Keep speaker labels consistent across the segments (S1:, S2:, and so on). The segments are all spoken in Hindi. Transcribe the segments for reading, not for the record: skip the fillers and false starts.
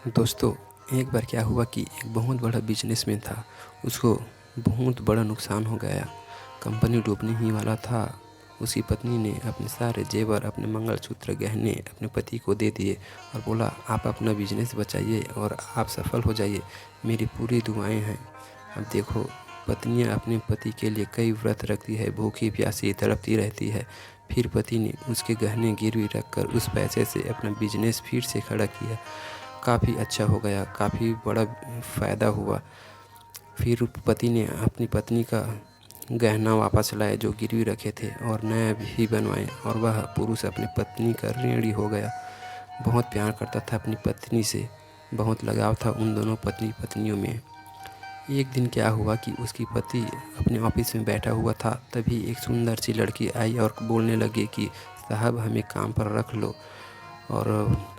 S1: दोस्तों, एक बार क्या हुआ कि एक बहुत बड़ा बिजनेसमैन था। उसको बहुत बड़ा नुकसान हो गया। कंपनी डूबने ही वाला था। उसकी पत्नी ने अपने सारे जेवर, अपने मंगलसूत्र, गहने अपने पति को दे दिए और बोला, आप अपना बिजनेस बचाइए और आप सफल हो जाइए, मेरी पूरी दुआएं हैं। अब देखो, पत्नियां अपने पति के लिए कई व्रत रखती है, भूखी प्यासी तड़पती रहती है। फिर पति ने उसके गहने गिरवी रखकर उस पैसे से अपना बिजनेस फिर से खड़ा किया। काफ़ी अच्छा हो गया, काफ़ी बड़ा फ़ायदा हुआ। फिर पति ने अपनी पत्नी का गहना वापस लाए जो गिरवी रखे थे और नया भी बनवाए, और वह पुरुष अपनी पत्नी का ऋणी हो गया। बहुत प्यार करता था अपनी पत्नी से, बहुत लगाव था उन दोनों पत्नी पत्नियों में। एक दिन क्या हुआ कि उसकी पति अपने ऑफिस में बैठा हुआ था, तभी एक सुंदर सी लड़की आई और बोलने लगी कि साहब, हमें काम पर रख लो। और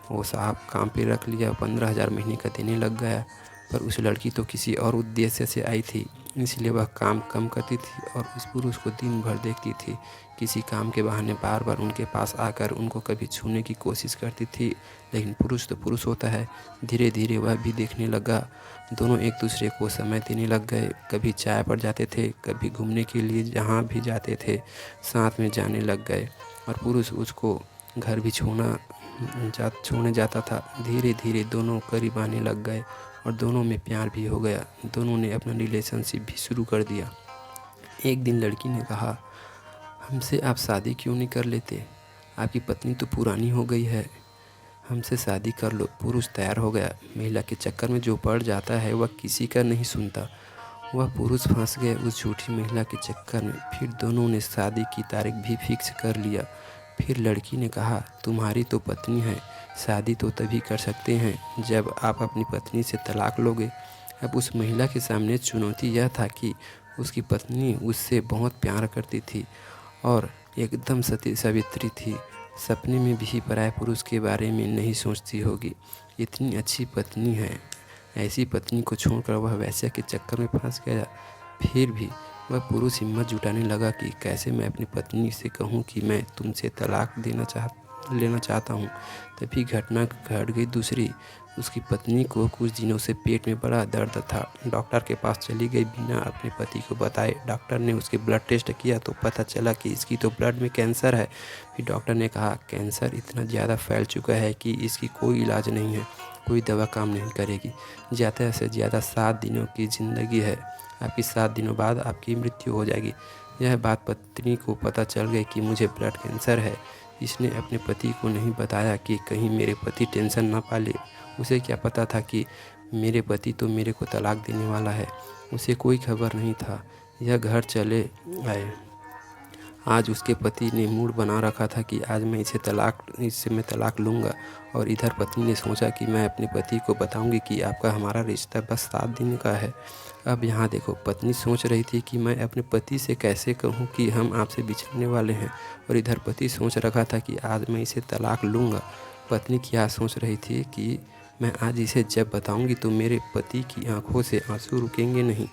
S1: वो साहब काम पे रख लिया, 15,000 महीने का देने लग गया। पर उस लड़की तो किसी और उद्देश्य से आई थी, इसलिए वह काम कम करती थी और उस पुरुष को दिन भर देखती थी। किसी काम के बहाने बार बार उनके पास आकर उनको कभी छूने की कोशिश करती थी, लेकिन पुरुष तो पुरुष होता है। धीरे धीरे वह भी देखने लगा। दोनों एक दूसरे को समय देने लग गए। कभी चाय पर जाते थे, कभी घूमने के लिए जहाँ भी जाते थे साथ में जाने लग गए, और पुरुष उसको घर भी छोड़ने जाता था। धीरे धीरे दोनों करीब आने लग गए और दोनों में प्यार भी हो गया। दोनों ने अपना रिलेशनशिप भी शुरू कर दिया। एक दिन लड़की ने कहा, हमसे आप शादी क्यों नहीं कर लेते? आपकी पत्नी तो पुरानी हो गई है, हमसे शादी कर लो। पुरुष तैयार हो गया। महिला के चक्कर में जो पड़ जाता है वह किसी का नहीं सुनता। वह पुरुष फंस गए उस झूठी महिला के चक्कर में। फिर दोनों ने शादी की तारीख भी फिक्स कर लिया। फिर लड़की ने कहा, तुम्हारी तो पत्नी है, शादी तो तभी कर सकते हैं जब आप अपनी पत्नी से तलाक लोगे। अब उस महिला के सामने चुनौती यह था कि उसकी पत्नी उससे बहुत प्यार करती थी और एकदम सती सावित्री थी। सपने में भी पराये पुरुष के बारे में नहीं सोचती होगी। इतनी अच्छी पत्नी है, ऐसी पत्नी को छोड़कर वह वैश्या के चक्कर में फंस गया। फिर भी वह पुरुष हिम्मत जुटाने लगा कि कैसे मैं अपनी पत्नी से कहूँ कि मैं तुमसे तलाक लेना चाहता हूँ। तभी घटना घट गई दूसरी। उसकी पत्नी को कुछ दिनों से पेट में बड़ा दर्द था। डॉक्टर के पास चली गई बिना अपने पति को बताए। डॉक्टर ने उसके ब्लड टेस्ट किया तो पता चला कि इसकी तो ब्लड में कैंसर है। फिर डॉक्टर ने कहा, कैंसर इतना ज़्यादा फैल चुका है कि इसकी कोई इलाज नहीं है, कोई दवा काम नहीं करेगी। ज़्यादा से ज़्यादा 7 दिनों की ज़िंदगी है, आपकी 7 दिनों बाद आपकी मृत्यु हो जाएगी। यह बात पत्नी को पता चल गई कि मुझे ब्लड कैंसर है। इसने अपने पति को नहीं बताया कि कहीं मेरे पति टेंशन ना पा ले। उसे क्या पता था कि मेरे पति तो मेरे को तलाक देने वाला है। उसे कोई खबर नहीं था। यह घर चले आए। आज उसके पति ने मूड बना रखा था कि आज मैं इससे मैं तलाक लूँगा, और इधर पत्नी ने सोचा कि मैं अपने पति को बताऊंगी कि आपका हमारा रिश्ता बस 7 दिन का है। अब यहाँ देखो, पत्नी सोच रही थी कि मैं अपने पति से कैसे कहूँ कि हम आपसे बिछड़ने वाले हैं, और इधर पति सोच रखा था कि आज मैं इसे तलाक लूँगा। पत्नी क्या सोच रही थी कि मैं आज इसे जब बताऊंगी तो मेरे पति की आंखों से आंसू रुकेंगे नहीं।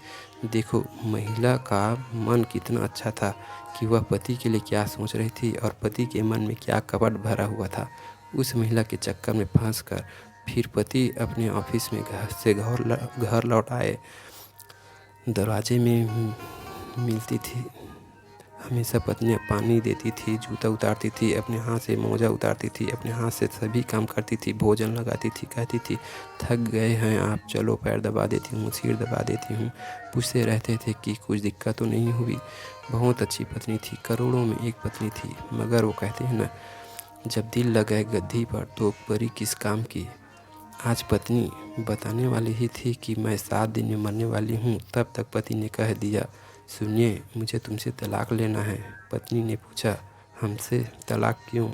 S1: देखो, महिला का मन कितना अच्छा था कि वह पति के लिए क्या सोच रही थी और पति के मन में क्या कपट भरा हुआ था। उस महिला के चक्कर में फंसकर फिर पति अपने ऑफिस में घर लौट आए। दरवाजे में मिलती थी। हमेशा पत्नी पानी देती थी, जूता उतारती थी, अपने हाथ से मोजा उतारती थी, अपने हाथ से सभी काम करती थी, भोजन लगाती थी, कहती थी, थक गए हैं आप, चलो पैर दबा देती हूँ, सिर दबा देती हूँ। पूछते रहते थे कि कुछ दिक्कत तो नहीं हुई। बहुत अच्छी पत्नी थी, करोड़ों में एक पत्नी थी। मगर वो कहते हैं ना, जब दिल लगाए गद्दी पर तो परी किस काम की। आज पत्नी बताने वाली ही थी कि मैं 7 दिन में मरने वाली हूँ, तब तक पति ने कह दिया, सुनिए, मुझे तुमसे तलाक लेना है। पत्नी ने पूछा, हमसे तलाक क्यों?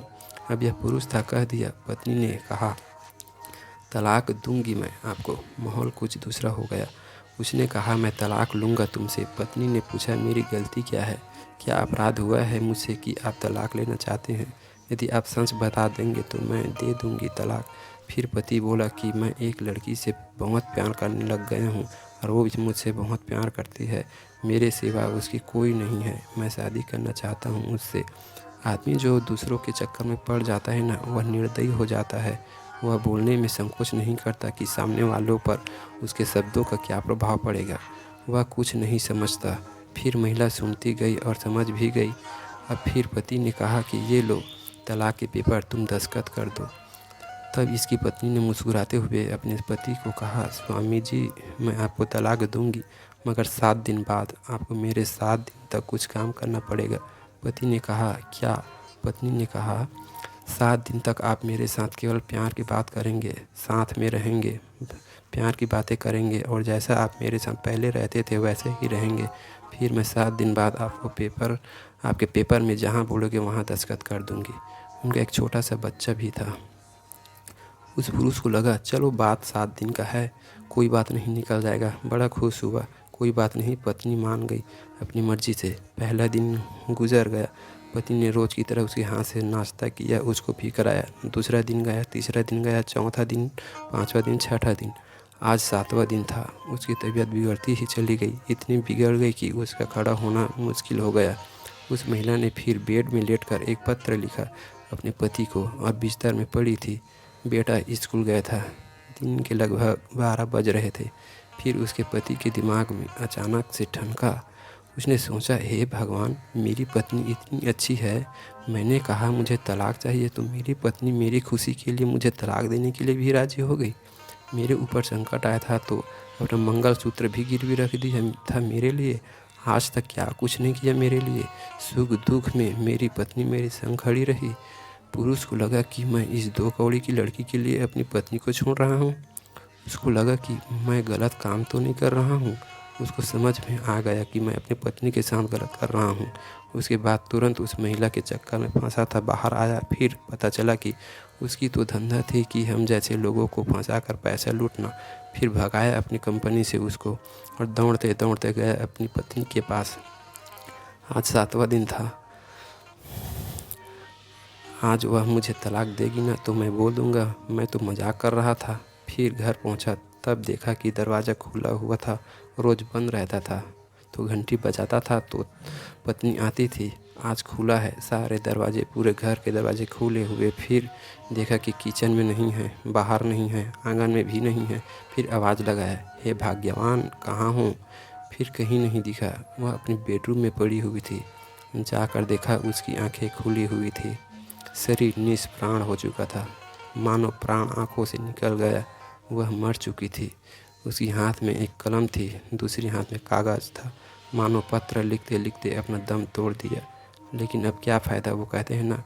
S1: अब यह पुरुष था, कह दिया। पत्नी ने कहा, तलाक दूंगी मैं आपको। माहौल कुछ दूसरा हो गया। उसने कहा, मैं तलाक लूँगा तुमसे। पत्नी ने पूछा, मेरी गलती क्या है? क्या अपराध हुआ है मुझसे कि आप तलाक लेना चाहते हैं? यदि आप सच बता देंगे तो मैं दे दूंगी तलाक। फिर पति बोला कि मैं एक लड़की से बहुत प्यार करने लग गया हूँ और वो भी मुझसे बहुत प्यार करती है। मेरे सिवा उसकी कोई नहीं है। मैं शादी करना चाहता हूँ उससे। आदमी जो दूसरों के चक्कर में पड़ जाता है ना, वह निर्दयी हो जाता है। वह बोलने में संकोच नहीं करता कि सामने वालों पर उसके शब्दों का क्या प्रभाव पड़ेगा। वह कुछ नहीं समझता। फिर महिला सुनती गई और समझ भी गई। अब फिर पति ने कहा कि ये लो तलाक के पेपर, तुम दस्तखत कर दो। तब इसकी पत्नी ने मुस्कुराते हुए अपने पति को कहा, स्वामी जी, मैं आपको तलाक दूंगी, मगर 7 दिन बाद आपको मेरे 7 दिन तक कुछ काम करना पड़ेगा। पति ने कहा, क्या? पत्नी ने कहा, 7 दिन तक आप मेरे साथ केवल प्यार की बात करेंगे, साथ में रहेंगे, प्यार की बातें करेंगे और जैसा आप मेरे साथ पहले रहते थे वैसे ही रहेंगे। फिर मैं 7 दिन बाद आपके पेपर में जहाँ बोलोगे वहाँ दस्तखत कर दूंगी। उनका एक छोटा सा बच्चा भी था। उस पुरुष को लगा, चलो बात 7 दिन का है, कोई बात नहीं, निकल जाएगा। बड़ा खुश हुआ। कोई बात नहीं, पत्नी मान गई अपनी मर्जी से। पहला दिन गुजर गया। पति ने रोज़ की तरह उसके हाथ से नाश्ता किया, उसको भी कराया। दूसरा दिन गया, तीसरा दिन गया, चौथा दिन, पाँचवा दिन, छठा दिन, आज 7वां दिन था। उसकी तबीयत बिगड़ती ही चली गई। इतनी बिगड़ गई कि उसका खड़ा होना मुश्किल हो गया। उस महिला ने फिर बेड में लेटकर एक पत्र लिखा अपने पति को। अब बिस्तर में पड़ी थी। बेटा स्कूल गया था। दिन के लगभग 12 बज रहे थे। फिर उसके पति के दिमाग में अचानक से ठनका। उसने सोचा, हे भगवान, मेरी पत्नी इतनी अच्छी है, मैंने कहा मुझे तलाक चाहिए तो मेरी पत्नी मेरी खुशी के लिए मुझे तलाक देने के लिए भी राजी हो गई। मेरे ऊपर संकट आया था तो अपना मंगलसूत्र भी गिरवी रख दिया था मेरे लिए। आज तक क्या कुछ नहीं किया मेरे लिए। सुख दुख में मेरी पत्नी मेरे संग खड़ी रही। पुरुष को लगा कि मैं इस 2 कौड़ी की लड़की के लिए अपनी पत्नी को छोड़ रहा हूँ। उसको लगा कि मैं गलत काम तो नहीं कर रहा हूँ। उसको समझ में आ गया कि मैं अपनी पत्नी के साथ गलत कर रहा हूँ। उसके बाद तुरंत उस महिला के चक्कर में फंसा था बाहर आया। फिर पता चला कि उसकी तो धंधा थी कि हम जैसे लोगों को फंसा कर पैसा लूटना। फिर भगाया अपनी कंपनी से उसको और दौड़ते दौड़ते गया अपनी पत्नी के पास। आज 7वां दिन था। आज वह मुझे तलाक देगी ना तो मैं बोल दूँगा मैं तो मजाक कर रहा था। फिर घर पहुँचा तब देखा कि दरवाज़ा खुला हुआ था, रोज़ बंद रहता था तो घंटी बजाता था तो पत्नी आती थी। आज खुला है, सारे दरवाजे, पूरे घर के दरवाजे खुले हुए। फिर देखा कि किचन में नहीं है, बाहर नहीं है, आंगन में भी नहीं है। फिर आवाज़ लगाया, हे भाग्यवान, कहाँ हूँ? फिर कहीं नहीं दिखा। वह अपने बेडरूम में पड़ी हुई थी। जाकर देखा उसकी आंखें खुली हुई थी। शरीर निष्प्राण हो चुका था, मानो प्राण आँखों से निकल गया। वह मर चुकी थी। उसकी हाथ में एक कलम थी, दूसरी हाथ में कागज़ था। मानो पत्र लिखते लिखते अपना दम तोड़ दिया। लेकिन अब क्या फ़ायदा, वो कहते हैं ना,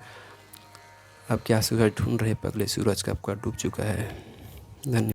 S1: अब क्या सूरज ढूंढ रहे पगले, सूरज कब का डूब चुका है। धन्यवाद।